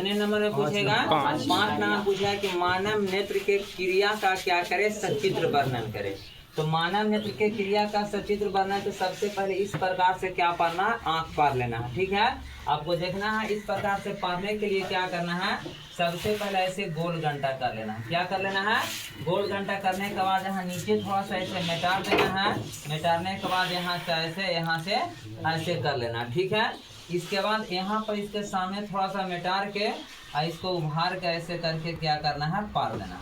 कितने नंबर में पूछेगा? 5 नंबर पूछेगा कि मानव नेत्र के क्रिया का क्या करे, सचित्र वर्णन करे। तो मानव नेत्र के क्रिया का सचित्र वर्णन, तो सबसे पहले इस प्रकार से क्या पढ़ना है, आंख पार लेना है। ठीक है, आपको देखना है इस प्रकार से पारने के लिए क्या करना है, सबसे पहले ऐसे गोल घंटा कर लेना है। क्या कर लेना है, गोल घंटा करने के बाद यहाँ नीचे थोड़ा सा ऐसे मिटार देना है। मिटारने के बाद यहाँ से ऐसे कर लेना। ठीक है, इसके बाद यहाँ पर इसके सामने थोड़ा सा मिटार के इसको उभार के ऐसे करके क्या करना है, पार देना।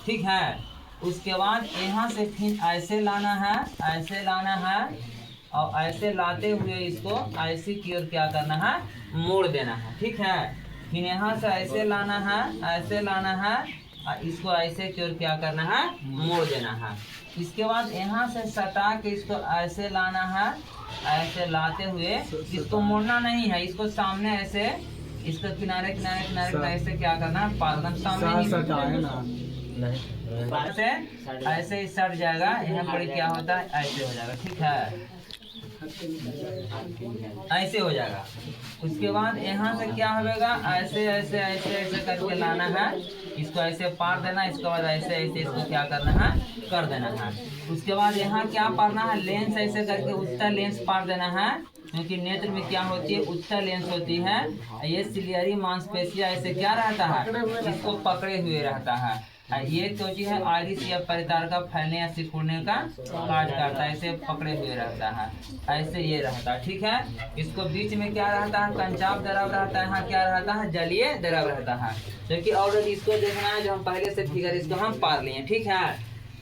ठीक है, उसके बाद यहाँ से फिर ऐसे लाना है, ऐसे लाना है, और ऐसे लाते हुए इसको ऐसे की ओर क्या करना है, मोड़ देना है। ठीक है, फिर यहाँ से ऐसे लाना है, ऐसे लाना है, और इसको ऐसे की ओर क्या करना है, मोड़ देना है। इसके बाद यहाँ से सटा के इसको ऐसे लाना है, ऐसे लाते हुए इसको मोड़ना नहीं है, इसको सामने ऐसे, इसको किनारे किनारे किनारे किनारे ऐसे क्या करना है, पारदम सामने ऐसे ही सट जाएगा। यहाँ पर क्या होता है, ऐसे हो जाएगा। ठीक है, ऐसे हो जाएगा। उसके बाद यहाँ से क्या होगा, ऐसे ऐसे ऐसे ऐसे करके लाना है, इसको ऐसे पार देना। इसके बाद ऐसे ऐसे इसको क्या करना है, कर देना है। उसके बाद यहाँ क्या पारना है, लेंस ऐसे करके उत्तर लेंस पार देना है, क्योंकि नेत्र में क्या होती है, उत्तर लेंस होती है। ये सिलियरी मांसपेशियां ऐसे क्या रहता है, इसको पकड़े हुए रहता है। ये तो जी है आइरिस या परितार का फैलने या सिकुड़ने का कार्य करता है, ऐसे पकड़े हुए रहता है, ऐसे ये रहता है। ठीक है, इसको बीच में क्या रहता है, कंचाप द्रव रहता है, यहाँ क्या रहता है, जलीय द्रव रहता है। क्योंकि ऑलरेडी इसको देखना है, जो हम पहले से फिगर इसको हम पार लिए। ठीक है,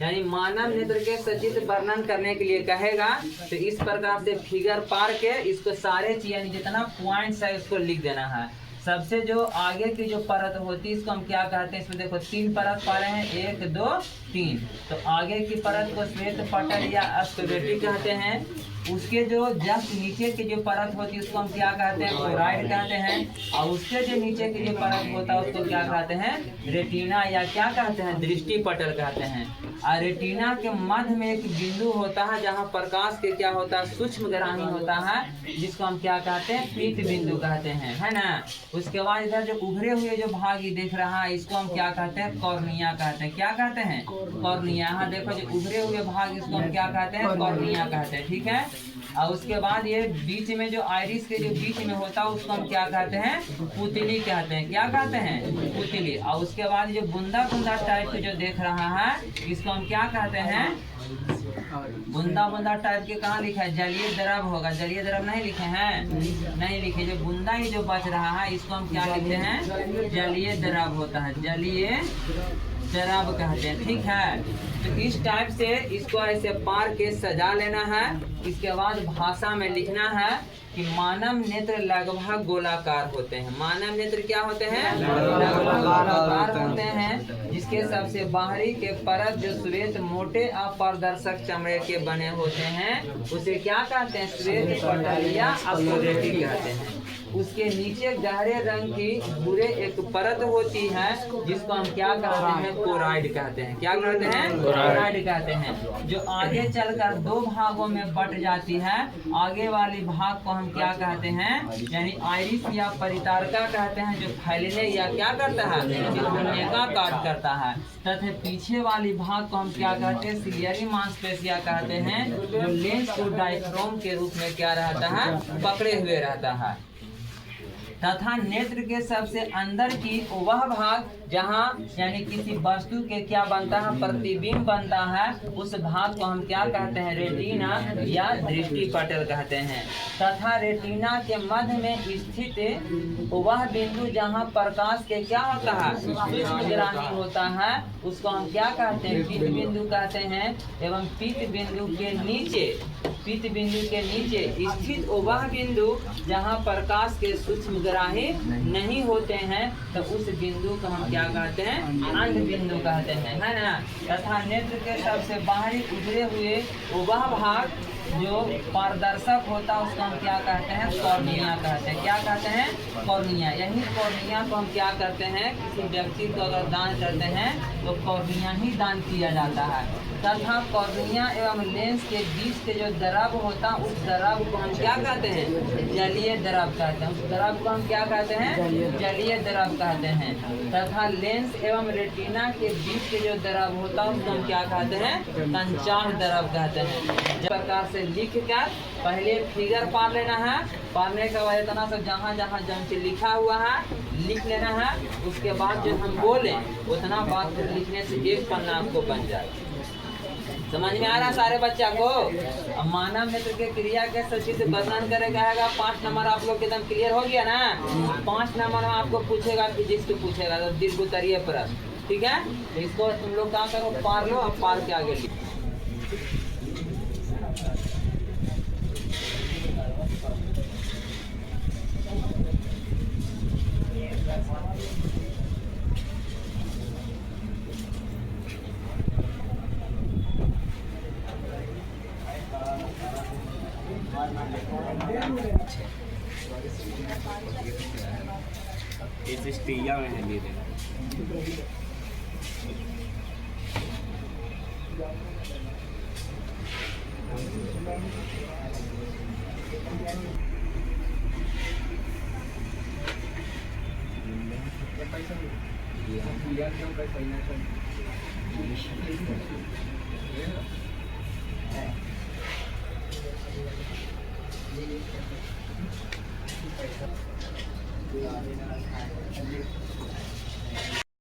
यानी मानव नेत्र के सचित्र वर्णन करने के लिए कहेगा तो इस प्रकार से फिगर पार के इसको सारे चीज यानी जितना पॉइंट्स है उसको लिख देना है। सबसे जो आगे की जो परत होती है इसको हम क्या कहते हैं, इसमें देखो 3 परत पा रहे हैं, 1 2 3। तो आगे की परत को श्वेत पटल या स्क्लेरोटी कहते हैं। उसके जो जस्ट नीचे की जो परत होती है उसको हम क्या कहते हैं, कोराइड कहते हैं। और उसके जो नीचे की जो परत होता है उसको क्या कहते हैं, रेटिना या क्या कहते हैं, दृष्टि पटल कहते हैं। और रेटिना के मध्य में एक बिंदु होता है जहाँ प्रकाश के क्या होता है, सूक्ष्म ग्राही होता है, जिसको हम क्या कहते हैं, पीत बिंदु कहते हैं, है ना। उसके बाद इधर जो उभरे हुए जो भाग देख रहा है इसको हम क्या कहते हैं, कॉर्निया कहते हैं। क्या कहते हैं, कॉर्निया। यहाँ देखो जो उभरे हुए भाग इसको हम क्या कहते हैं, कॉर्निया कहते हैं। ठीक है, और उसके बाद ये बीच में जो आइरिस के जो बीच में होता है उसको हम क्या कहते हैं, पुतली कहते हैं। क्या कहते हैं, पुतली। और उसके बाद जो बुंदा बुंदा टाइप के जो देख रहा है इसको हम क्या कहते हैं, बुंदा बुंदा टाइप के कहाँ लिखा है, जलीय द्रव होगा। जलीय द्रव नहीं लिखे हैं, नहीं लिखे। जो बुंदा ही जो बच रहा है इसको हम क्या लिखते हैं, जलीय द्रव होता है, जलीय द्रव कहते हैं। ठीक है, तो इस टाइप से इसको ऐसे पार के सजा लेना है। इसके बाद भाषा में लिखना है कि मानव नेत्र लगभग गोलाकार होते हैं। मानव नेत्र क्या होते हैं, लगभग गोलाकार होते हैं, जिसके सबसे बाहरी के परत जो श्वेत मोटे अपारदर्शक चमड़े के बने होते हैं उसे क्या कहते हैं, श्वेत पटल या स्क्लेरोटी कहते हैं। उसके नीचे गहरे रंग की भूरे एक परत होती है जिसको हम क्या कहते हैं, कोराइड कहते हैं। क्या कहते हैं, कोराइड कहते हैं। जो आगे चलकर 2 भागों में बट जाती है। आगे वाली भाग को हम क्या कहते हैं, यानी आइरिस या परितारका कहते हैं, जो फैलने या क्या करता है, सिकुड़ने का कार्य करता है। तथा पीछे वाली भाग को हम क्या कहते हैं, सिलियरी मांसपेशियां कहते हैं, जो लेंस को डायफ्राम के रूप में क्या रहता है, पकड़े हुए रहता है। तथा नेत्र के सबसे अंदर की वह भाग जहाँ यानी किसी वस्तु के क्या बनता है, प्रतिबिंब बनता है, उस भाग को हम क्या कहते हैं, रेटिना या दृष्टि पटल कहते हैं। तथा रेटिना के मध्य में स्थित वह बिंदु जहाँ प्रकाश के क्या होता है, सूक्ष्मग्राही होता है, उसको हम क्या कहते हैं, पीत बिंदु कहते हैं। एवं पीत बिंदु के नीचे स्थित वह बिंदु जहाँ प्रकाश के सूक्ष्मग्राही नहीं होते हैं तो उस बिंदु को हम क्या कहते हैं, अंध बिंदु कहते हैं, है ना। तथा नेत्र के सबसे बाहरी उभरे हुए वह भाग जो पारदर्शक होता है उसको हम क्या कहते हैं? कॉर्निया कहते हैं। क्या कहते हैं? कॉर्निया। यही कॉर्निया को हम क्या करते हैं? किसी व्यक्ति को अगर दान करते हैं तो कॉर्निया ही दान किया जाता है। तथा कॉर्निया एवं लेंस के बीच के जो द्रव होता है उस द्रव को हम क्या कहते हैं? जलीय द्रव कहते हैं। उस द्रव को हम क्या कहते हैं? जलीय द्रव कहते हैं। तथा लेंस एवं रेटिना के बीच के जो द्रव होता है उसको हम क्या कहते हैं? कंचाह द्रव कहते हैं। इस प्रकार से लिख कर पहले फिगर पार लेना है। पारने के बाद इतना सब जहाँ जहाँ जम से लिखा हुआ है लिख लेना है। उसके बाद जो हम बोले उतना बात फिर लिखने से एक पन्ना आपको बन जाए। समझ में आ रहा सारे बच्चा को? अब मानव मित्र के क्रिया के सचिव से वर्णन करेगा। 5 नंबर आप लोग एकदम क्लियर हो गया ना? 5 नंबर में आपको पूछेगा फिजिक्स को पूछेगा तो दीर्घ उत्तरीय प्रश्न। ठीक है, तो इसको तुम लोग क्या करो? पार लो। अब पार के आगे लिखो। इस स्टीया में है लिए देना।